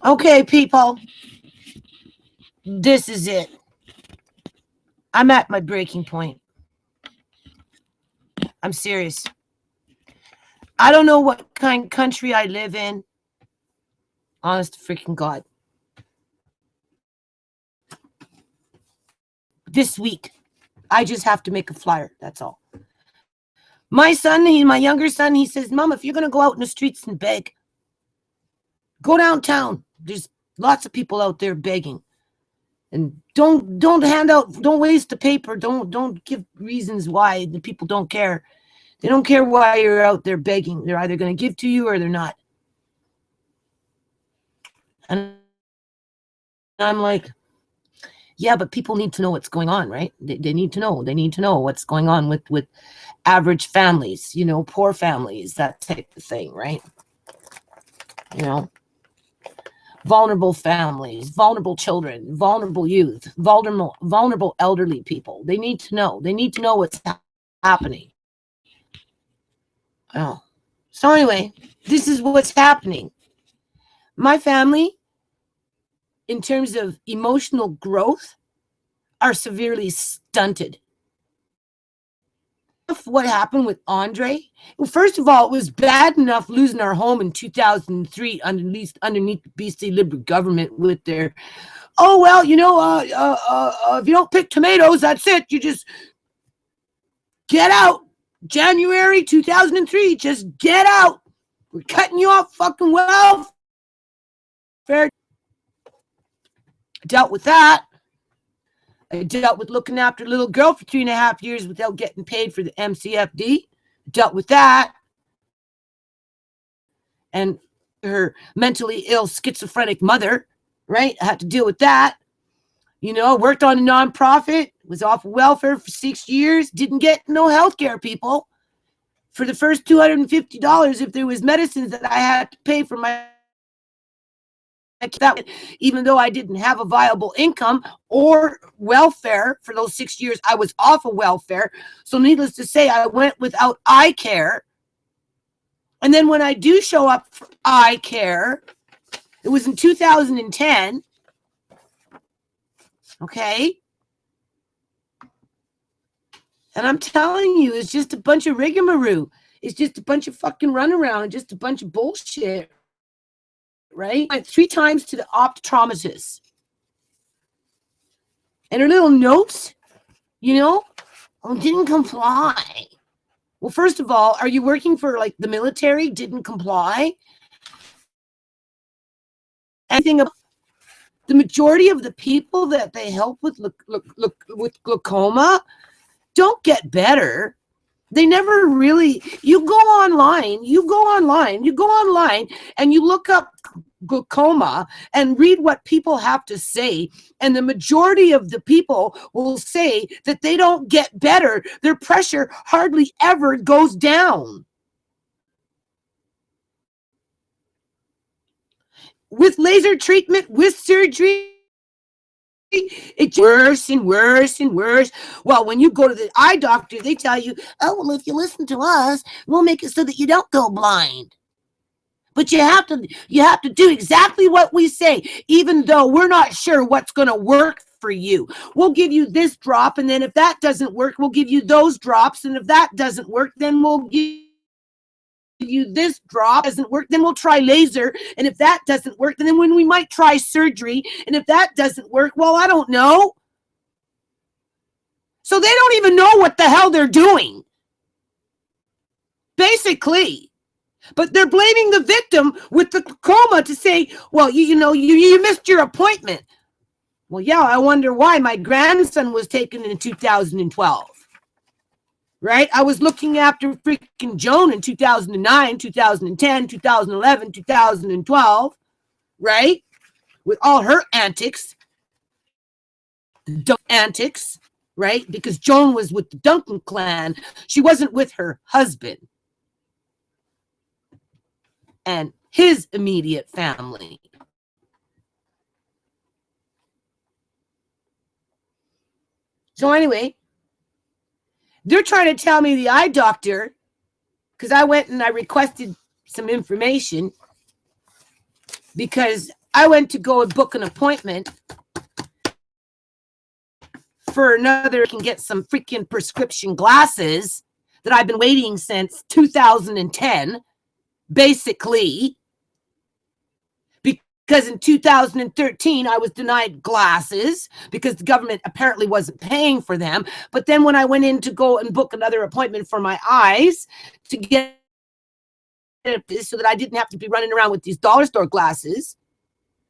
Okay, people, this is it. I'm at my breaking point. I'm serious. I don't know what kind of country I live in. Honest to freaking God. This week, I just have to make a flyer. That's all. My son, my younger son, he says, Mom, if you're going to go out in the streets and beg, go downtown. There's lots of people out there begging. And don't hand out, don't waste the paper. Don't give reasons why the people don't care. They don't care why you're out there begging. They're either going to give to you or they're not. And I'm like, yeah, but people need to know what's going on, right? They need to know. They need to know what's going on with average families, you know, poor families, that type of thing, right? You know, vulnerable families, vulnerable children, vulnerable youth, vulnerable elderly people. They need to know. They need to know what's happening. Oh, so anyway, this is what's happening. My family, in terms of emotional growth, are severely stunted. What happened with Andre? Well, first of all, it was bad enough losing our home in 2003 underneath the BC Liberal government with their, oh, well, you know, if you don't pick tomatoes, that's it. You just get out. January 2003, just get out. We're cutting you off fucking welfare. Dealt with that. I dealt with looking after a little girl for 3.5 years without getting paid for the MCFD. Dealt with that. And her mentally ill schizophrenic mother, right? I had to deal with that. You know, worked on a nonprofit, was off welfare for 6 years, didn't get no health care, people. For the first $250, if there was medicines that I had to pay for my, that, even though I didn't have a viable income or welfare for those 6 years, I was off of welfare. So needless to say, I went without eye care. And then when I do show up for eye care, it was in 2010. Okay. And I'm telling you, it's just a bunch of rigmarole. It's just a bunch of fucking runaround, just a bunch of bullshit. Right? I went 3 times to the optometrist. And her little notes, you know, didn't comply. Well, first of all, are you working for like the military? Didn't comply. Anything about the majority of the people that they help with with glaucoma don't get better. They never really, you go online and you look up glaucoma and read what people have to say. And the majority of the people will say that they don't get better. Their pressure hardly ever goes down. With laser treatment, with surgery, it's worse and worse and worse. Well, when you go to the eye doctor, they tell you, oh, well, if you listen to us, we'll make it so that you don't go blind. But you have to do exactly what we say, even though we're not sure what's going to work for you. We'll give you this drop, and then if that doesn't work, we'll give you those drops, and if that doesn't work, then we'll give you this drop. Doesn't work, then we'll try laser, and if that doesn't work, then when we might try surgery, and if that doesn't work, well, I don't know. So they don't even know what the hell they're doing, basically. But they're blaming the victim with the glaucoma to say, well, you missed your appointment. Well, yeah, I wonder why. My grandson was taken in 2012. Right? I was looking after freaking Joan in 2009, 2010, 2011, 2012. Right? With all her antics. Antics. Right? Because Joan was with the Duncan clan. She wasn't with her husband and his immediate family. So anyway, they're trying to tell me the eye doctor, because I went and I requested some information, because I went to go and book an appointment for another, can get some freaking prescription glasses that I've been waiting since 2010, basically, because in 2013 I was denied glasses because the government apparently wasn't paying for them. But then when I went in to go and book another appointment for my eyes to get so that I didn't have to be running around with these dollar store glasses,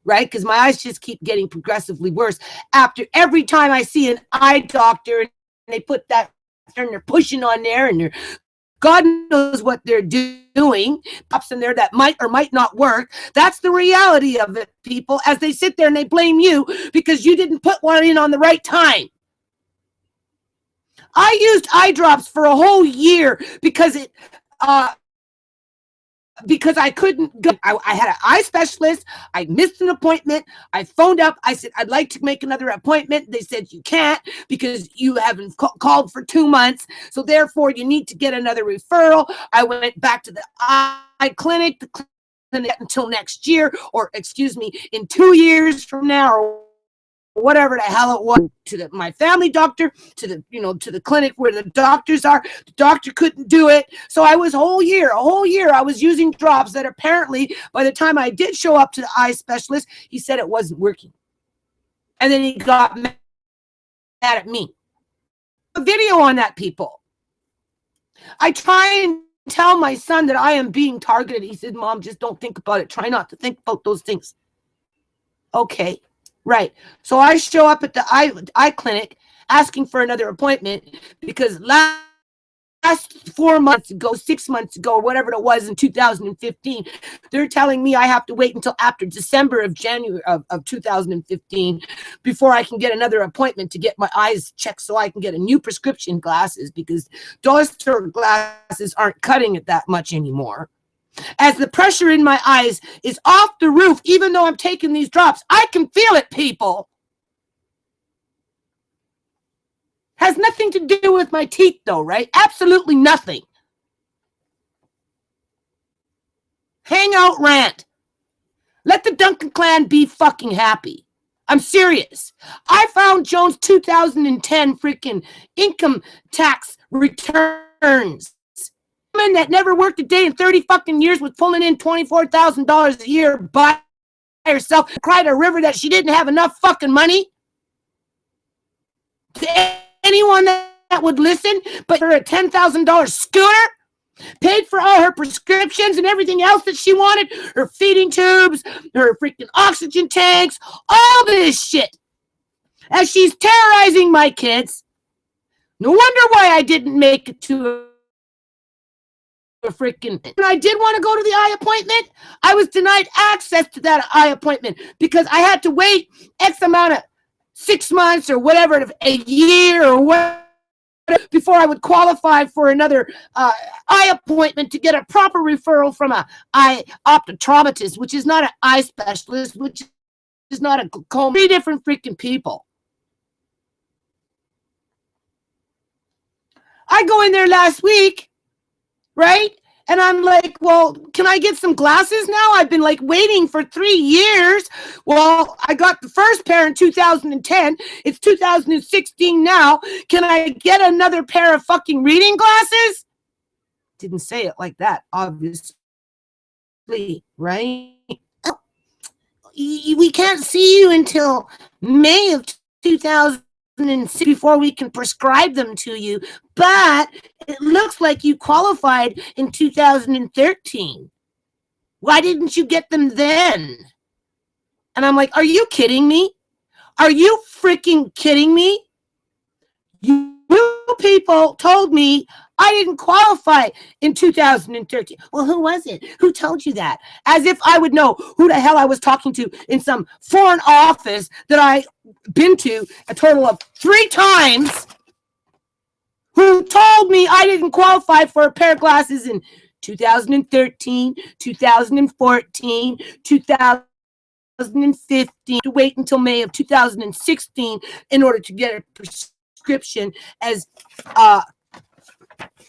right? Because my eyes just keep getting progressively worse. After every time I see an eye doctor and they put that and they're pushing on there and they're, God knows what they're doing, pops in there that might or might not work. That's the reality of it, people, as they sit there and they blame you because you didn't put one in on the right time. I used eye drops for a whole year because I couldn't go. I had an eye specialist. I missed an appointment. I phoned up. I said, I'd like to make another appointment. They said, you can't because you haven't called for 2 months. So therefore, you need to get another referral. I went back to the eye clinic, until next year, or excuse me, in 2 years from now, or whatever the hell it was, to my family doctor, to the clinic where the doctors are. The doctor couldn't do it. So I was a whole year I was using drops that apparently by the time I did show up to the eye specialist, he said it wasn't working. And then he got mad at me. A video on that, people. I try and tell my son that I am being targeted. He said, Mom, just don't think about it. Try not to think about those things. Okay. Right. So I show up at the eye clinic asking for another appointment because last 4 months ago, 6 months ago, or whatever it was in 2015, they're telling me I have to wait until after December of 2015 before I can get another appointment to get my eyes checked so I can get a new prescription glasses because dollar store glasses aren't cutting it that much anymore. As the pressure in my eyes is off the roof, even though I'm taking these drops, I can feel it, people. Has nothing to do with my teeth, though, right? Absolutely nothing. Hangout rant. Let the Duncan clan be fucking happy. I'm serious. I found Jones' 2010 freaking income tax returns. That never worked a day in 30 fucking years was pulling in $24,000 a year by herself, cried a river that she didn't have enough fucking money. To anyone that would listen, but for a $10,000 scooter, paid for all her prescriptions and everything else that she wanted, her feeding tubes, her freaking oxygen tanks, all this shit. As she's terrorizing my kids. No wonder why I didn't make it to a freaking. When I did want to go to the eye appointment, I was denied access to that eye appointment because I had to wait X amount of 6 months or whatever, a year or whatever, before I would qualify for another eye appointment to get a proper referral from an eye optometrist, which is not an eye specialist, which is not a glaucoma. 3 different freaking people. I go in there last week, right? And I'm like, well, can I get some glasses now? I've been like waiting for 3 years. Well, I got the first pair in 2010. It's 2016 now. Can I get another pair of fucking reading glasses? Didn't say it like that, obviously, right? We can't see you until May of 2006 before we can prescribe them to you, but it looks like you qualified in 2013. Why didn't you get them then? And I'm like, are you kidding me? Are you freaking kidding me? You people told me I didn't qualify in 2013. Well, who was it? Who told you that? As if I would know who the hell I was talking to in some foreign office that I've been to a total of 3 times, who told me I didn't qualify for a pair of glasses in 2013, 2014, 2015, to wait until May of 2016 in order to get a prescription, as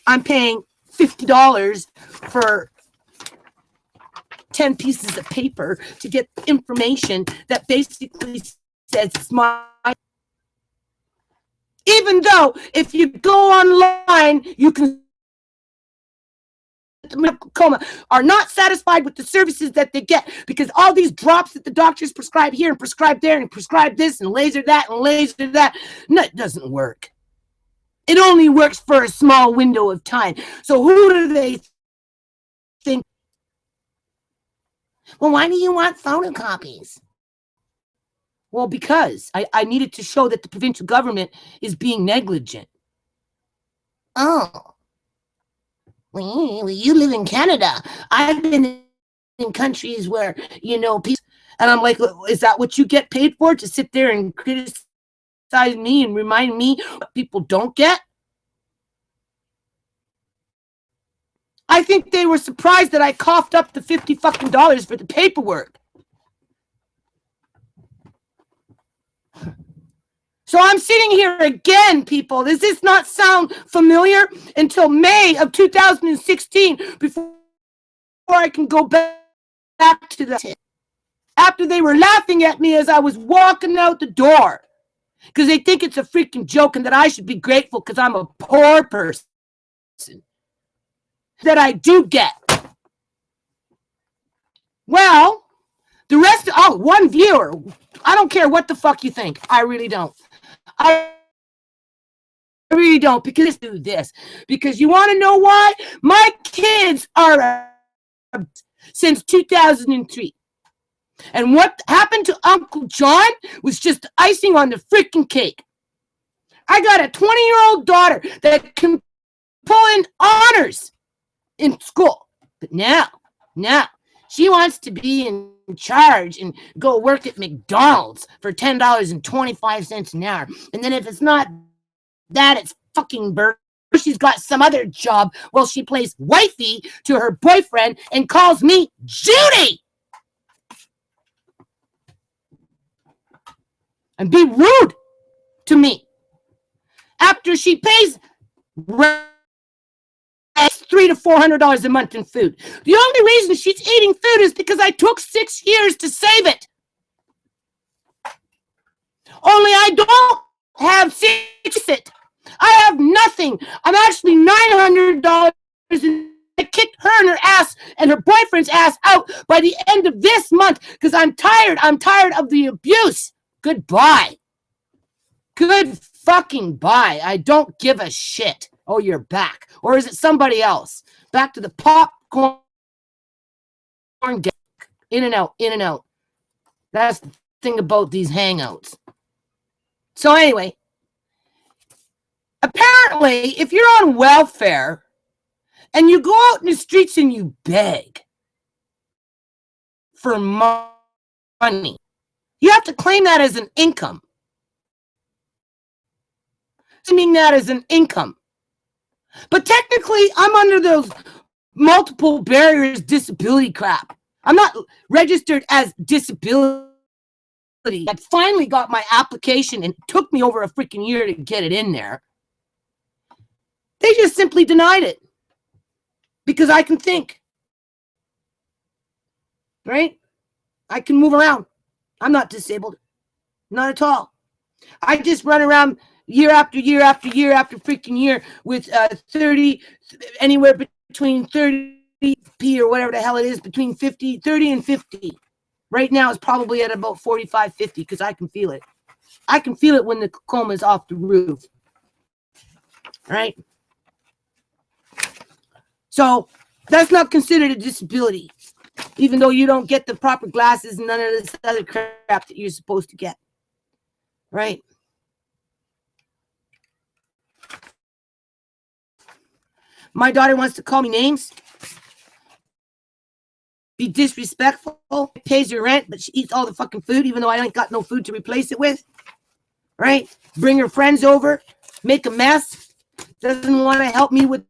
I'm paying $50 for 10 pieces of paper to get information that basically says smart. Even though if you go online, you can coma are not satisfied with the services that they get because all these drops that the doctors prescribe here and prescribe there and prescribe this and laser that and laser that, no, it doesn't work. It only works for a small window of time. So who do they think? Well, why do you want photocopies? Well, because I needed to show that the provincial government is being negligent. Oh. Well, you live in Canada. I've been in countries where, people, and I'm like, is that what you get paid for? To sit there and criticize me and remind me what people don't get? I think they were surprised that I coughed up the $50 for the paperwork. So I'm sitting here again, people. Does this not sound familiar? Until May of 2016, before I can go back to that. After they were laughing at me as I was walking out the door. Because they think it's a freaking joke and that I should be grateful because I'm a poor person. That I do get. Well, the rest, one viewer. I don't care what the fuck you think. I really don't. I really don't, because do this. Because you want to know why? My kids are since 2003. And what happened to Uncle John was just icing on the freaking cake. I got a 20-year-old daughter that can pull in honors in school. But now, she wants to be in charge and go work at McDonald's for $10.25 an hour. And then if it's not that, it's fucking burger. She's got some other job while she plays wifey to her boyfriend and calls me Judy. And be rude to me. After she pays $300 to $400 a month in food. The only reason she's eating food is because I took 6 years to save it. Only I don't have it. I have nothing. I'm actually $900 and I kicked her and her ass and her boyfriend's ass out by the end of this month because I'm tired. I'm tired of the abuse. Goodbye. Good fucking bye. I don't give a shit. Oh, you're back. Or is it somebody else? Back to the popcorn. In and out, in and out. That's the thing about these hangouts. So anyway, apparently, if you're on welfare and you go out in the streets and you beg for money, you have to claim that as an income. Claiming that as an income. But technically, I'm under those multiple barriers disability crap. I'm not registered as disability. I finally got my application and it took me over a freaking year to get it in there. They just simply denied it. Because I can think. Right? I can move around. I'm not disabled. Not at all. I just run around year after year after year after freaking year with 30, anywhere between 30p or whatever the hell it is, between 30 and 50. Right now it's probably at about 45, 50 because I can feel it. I can feel it when the coma is off the roof. Right? So that's not considered a disability, even though you don't get the proper glasses and none of this other crap that you're supposed to get. Right? My daughter wants to call me names, be disrespectful, pays her rent, but she eats all the fucking food, even though I ain't got no food to replace it with. Right? Bring her friends over, make a mess, doesn't want to help me with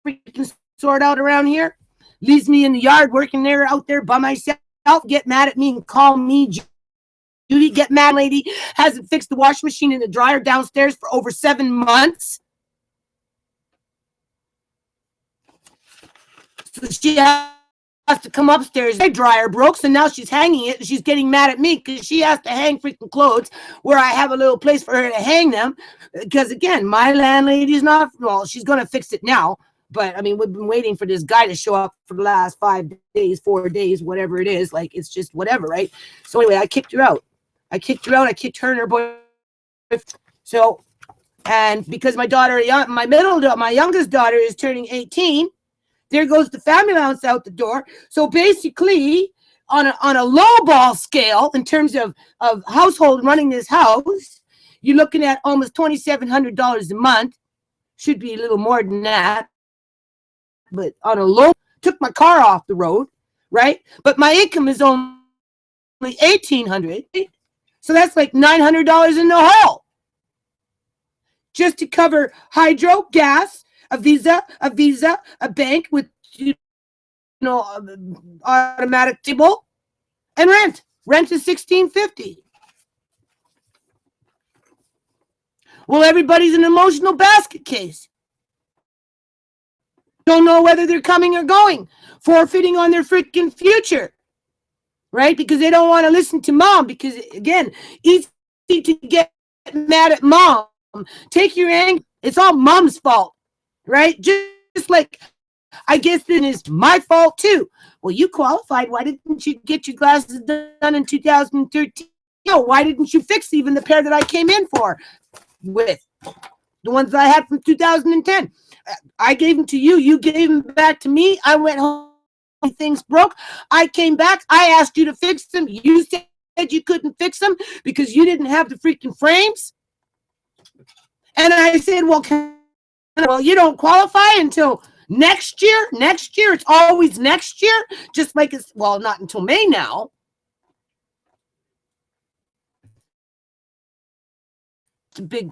freaking sort out around here, leaves me in the yard working there out there by myself, get mad at me and call me Judy, get mad lady, hasn't fixed the washing machine and the dryer downstairs for over 7 months. So she has has to come upstairs. My dryer broke, so now she's hanging it, and she's getting mad at me because she has to hang freaking clothes where I have a little place for her to hang them. Because again, my landlady's not, well, she's gonna fix it now. But I mean, we've been waiting for this guy to show up for the last 5 days, 4 days, whatever it is. Like, it's just whatever, right? So anyway, I kicked her out. I kicked her and her boyfriend. So, and because my youngest daughter is turning 18. There goes the family allowance out the door. So basically, on a low ball scale, in terms of household running this house, you're looking at almost $2,700 a month. Should be a little more than that. But on a low, took my car off the road, right? But my income is only $1,800. So that's like $900 in the hole. Just to cover hydro, gas, a visa, a bank with, automatic table, and rent. Rent is $1,650. Well, everybody's an emotional basket case. Don't know whether they're coming or going, forfeiting on their freaking future, right? Because they don't want to listen to mom. Because again, easy to get mad at mom. Take your anger. It's all mom's fault, right? Just like, I guess it is my fault too. Well, you qualified. Why didn't you get your glasses done in 2013? Why didn't you fix even the pair that I came in with? The ones that I had from 2010. I gave them to you. You gave them back to me. I went home. Things broke. I came back. I asked you to fix them. You said you couldn't fix them because you didn't have the freaking frames. And I said, well, you don't qualify until next year. Next year. It's always next year. Just like it's, well, not until May now. It's a big,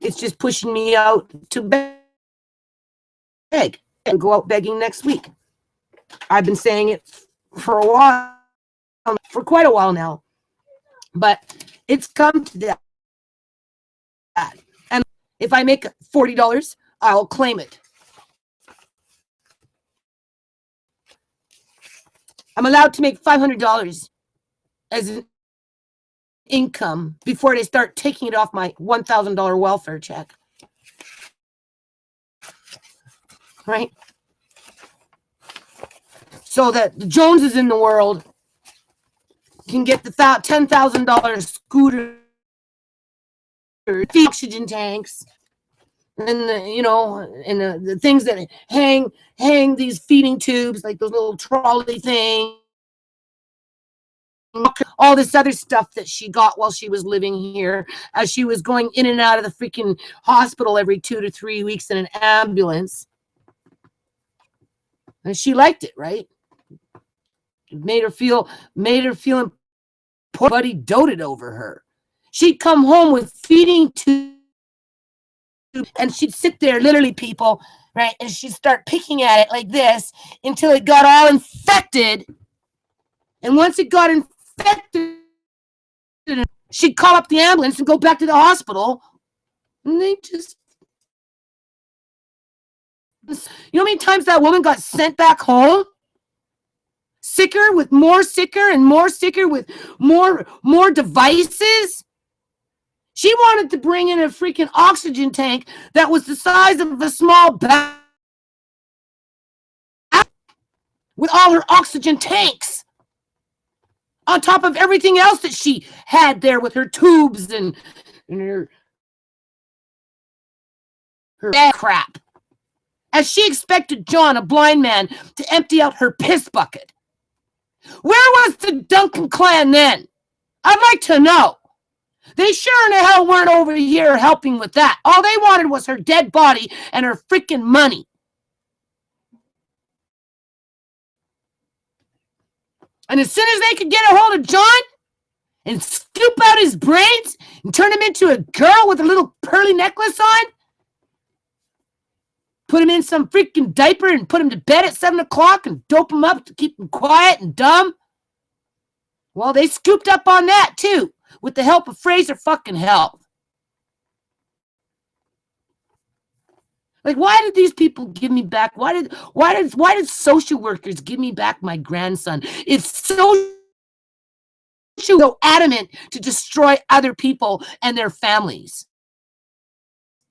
it's just pushing me out to beg and go out begging next week. I've been saying it for a while, for quite a while now, but it's come to that. And if I make $40, I'll claim it. I'm allowed to make $500 as an income before they start taking it off my $1,000 welfare check. Right? So that the Joneses in the world can get the $10,000 scooter, oxygen tanks, and the things that hang these feeding tubes, like those little trolley things, all this other stuff that she got while she was living here, as she was going in and out of the freaking hospital every 2 to 3 weeks in an ambulance. And she liked it, right? It made her feel important. Buddy doted over her. She'd come home with feeding tubes, and she'd sit there, literally, people, right? And she'd start picking at it like this until it got all infected. And once it got infected, she'd call up the ambulance and go back to the hospital. And they just, you know how many times that woman got sent back home? Sicker with more sicker and more sicker with more devices. She wanted to bring in a freaking oxygen tank that was the size of a small bag with all her oxygen tanks on top of everything else that she had there with her tubes and her bag crap. As she expected John, a blind man, to empty out her piss bucket. Where was the Duncan clan then? I'd like to know. They sure in the hell weren't over here helping with that. All they wanted was her dead body and her freaking money. And as soon as they could get a hold of John and scoop out his brains and turn him into a girl with a little pearly necklace on, put him in some freaking diaper and put him to bed at 7 o'clock and dope him up to keep him quiet and dumb, well, they scooped up on that too, with the help of Fraser fucking Health. Like, why did these people give me back? Why did social workers give me back my grandson? If social so adamant to destroy other people and their families.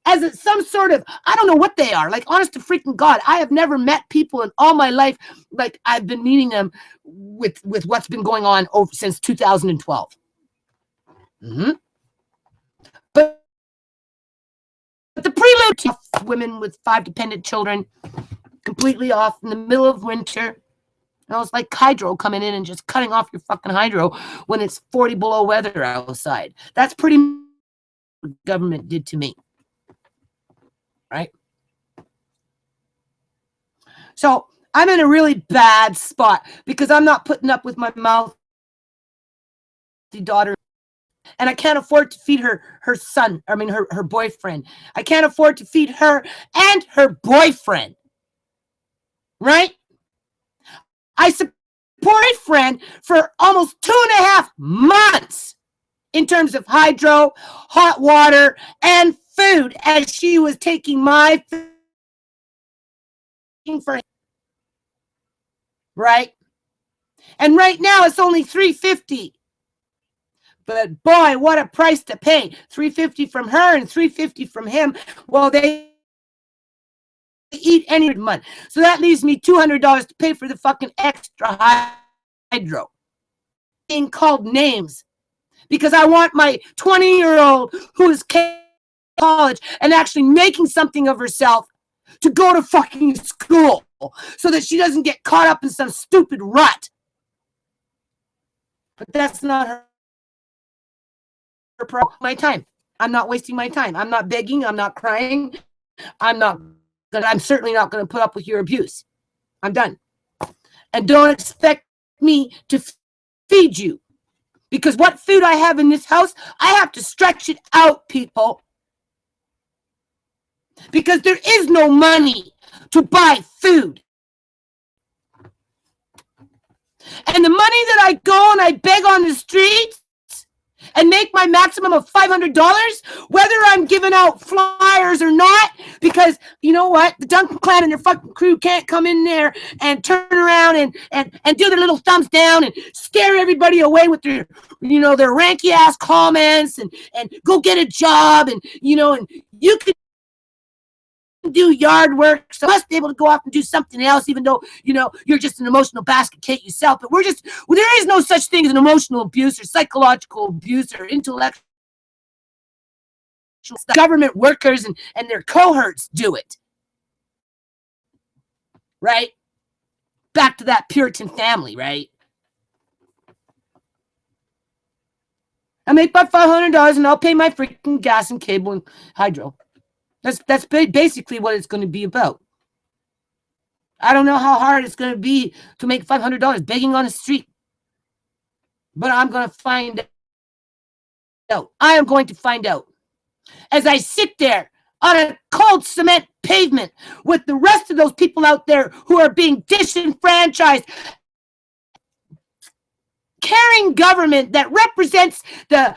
As some sort of, I don't know what they are. Like, honest to freaking God, I have never met people in all my life like I've been meeting them with what's been going on since 2012. Mm-hmm. But the prelude to women with 5 dependent children, completely off in the middle of winter. It's like hydro coming in and just cutting off your fucking hydro when it's 40 below weather outside. That's pretty much what the government did to me. Right? So I'm in a really bad spot because I'm not putting up with my mouthy daughter. And I can't afford to feed her son. I mean, her boyfriend. I can't afford to feed her and her boyfriend. Right? I support a friend for almost 2.5 months in terms of hydro, hot water, and food as she was taking my food for him. Right? And right now it's only $3.50. But boy, what a price to pay. $3.50 from her and $3.50 from him. Well, they eat any month. So that leaves me $200 to pay for the fucking extra hydro. Being called names. Because I want my 20-year-old who is college and actually making something of herself to go to fucking school so that she doesn't get caught up in some stupid rut. But that's not her problem. My time. I'm not wasting my time. I'm not begging. I'm not crying. I'm certainly not going to put up with your abuse. I'm done. And don't expect me to feed you. Because what food I have in this house, I have to stretch it out, people. Because there is no money to buy food. And the money that I go and I beg on the streets and make my maximum of $500, whether I'm giving out flyers or not, because you know what? The Duncan clan and their fucking crew can't come in there and turn around and do their little thumbs down and scare everybody away with their, their ranky ass comments and go get a job and you can do yard work, so us be able to go off and do something else, even though you're just an emotional basket case yourself. But there is no such thing as an emotional abuse or psychological abuse or intellectual stuff. Government workers and their cohorts do it. Right? Back to that Puritan family, right? I make about $500 and I'll pay my freaking gas and cable and hydro. That's basically what it's going to be about. I don't know how hard it's going to be to make $500 begging on the street. But I'm going to find out. I am going to find out. As I sit there on a cold cement pavement with the rest of those people out there who are being disenfranchised, caring government that represents the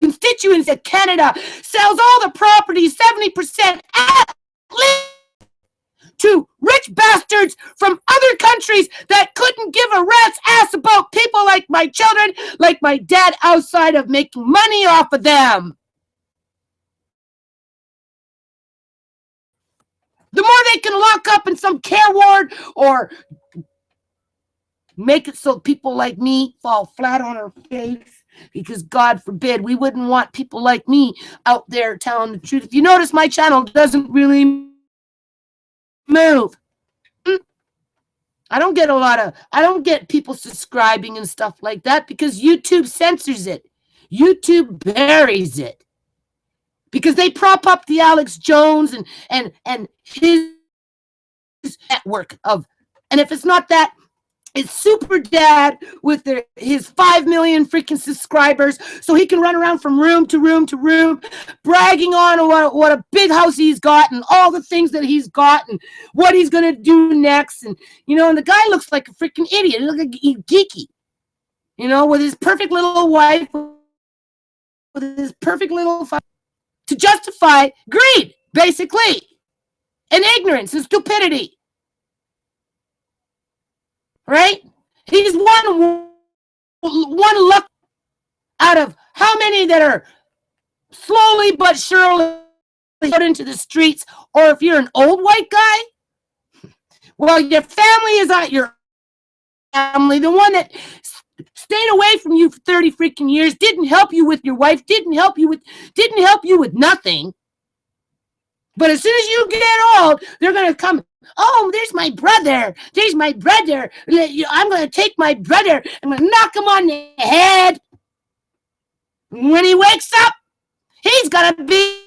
constituents of Canada sells all the property 70% at least to rich bastards from other countries that couldn't give a rat's ass about people like my children, like my dad, outside of making money off of them. The more they can lock up in some care ward or make it so people like me fall flat on our face, because God forbid, we wouldn't want people like me out there telling the truth. If you notice, my channel doesn't really move. I don't get people subscribing and stuff like that because YouTube censors it. YouTube buries it. Because they prop up the Alex Jones and his network of, and if it's not that, it's Super Dad with his 5 million freaking subscribers, so he can run around from room to room to room, bragging on what a big house he's got and all the things that he's got and what he's going to do next. And, and the guy looks like a freaking idiot. He looks like he's geeky, with his perfect little wife, with his perfect little to justify greed, basically. and ignorance and stupidity. Right? He's one luck out of how many that are slowly but surely out into the streets. Or if you're an old white guy, well, your family is not your family. The one that stayed away from you for 30 freaking years, didn't help you with your wife, didn't help you with nothing. But as soon as you get old, they're gonna come. Oh, there's my brother. There's my brother. I'm gonna take my brother. I'm gonna knock him on the head. When he wakes up, he's gonna be.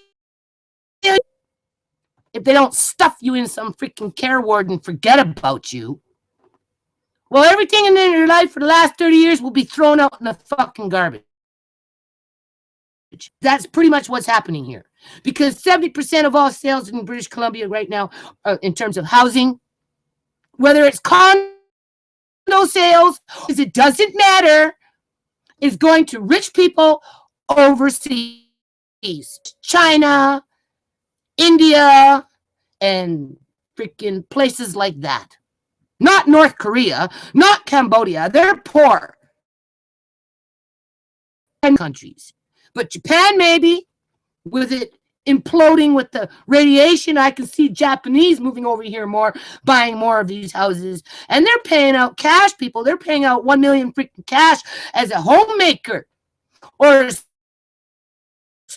If they don't stuff you in some freaking care ward and forget about you, well, everything in your life for the last 30 years will be thrown out in the fucking garbage. That's pretty much what's happening here. Because 70% of all sales in British Columbia right now, in terms of housing, whether it's condo sales, it doesn't matter, is going to rich people overseas. China, India, and freaking places like that. Not North Korea, not Cambodia. They're poor countries. But Japan, maybe, with it imploding with the radiation, I can see Japanese moving over here more, buying more of these houses. And they're paying out cash, people. They're paying out 1 million freaking cash as a homemaker or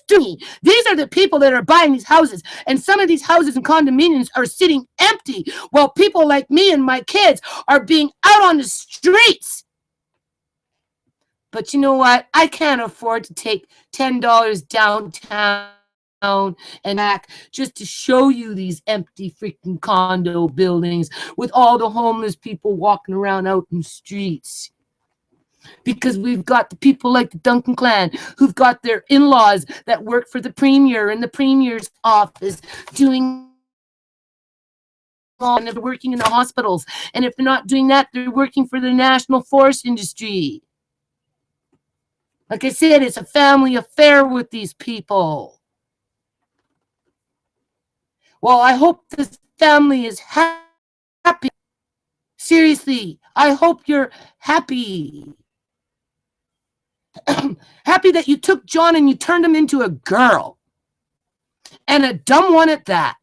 these are the people that are buying these houses, and some of these houses and condominiums are sitting empty while people like me and my kids are being out on the streets. But you know what? I can't afford to take $10 downtown and back just to show you these empty freaking condo buildings with all the homeless people walking around out in the streets. Because we've got the people like the Duncan clan who've got their in-laws that work for the premier in the premier's office doing, and they're working in the hospitals. And if they're not doing that, they're working for the national forest industry. Like I said, it's a family affair with these people. Well, I hope this family is happy. Seriously, I hope you're happy. Happy that you took John and you turned him into a girl. And a dumb one at that.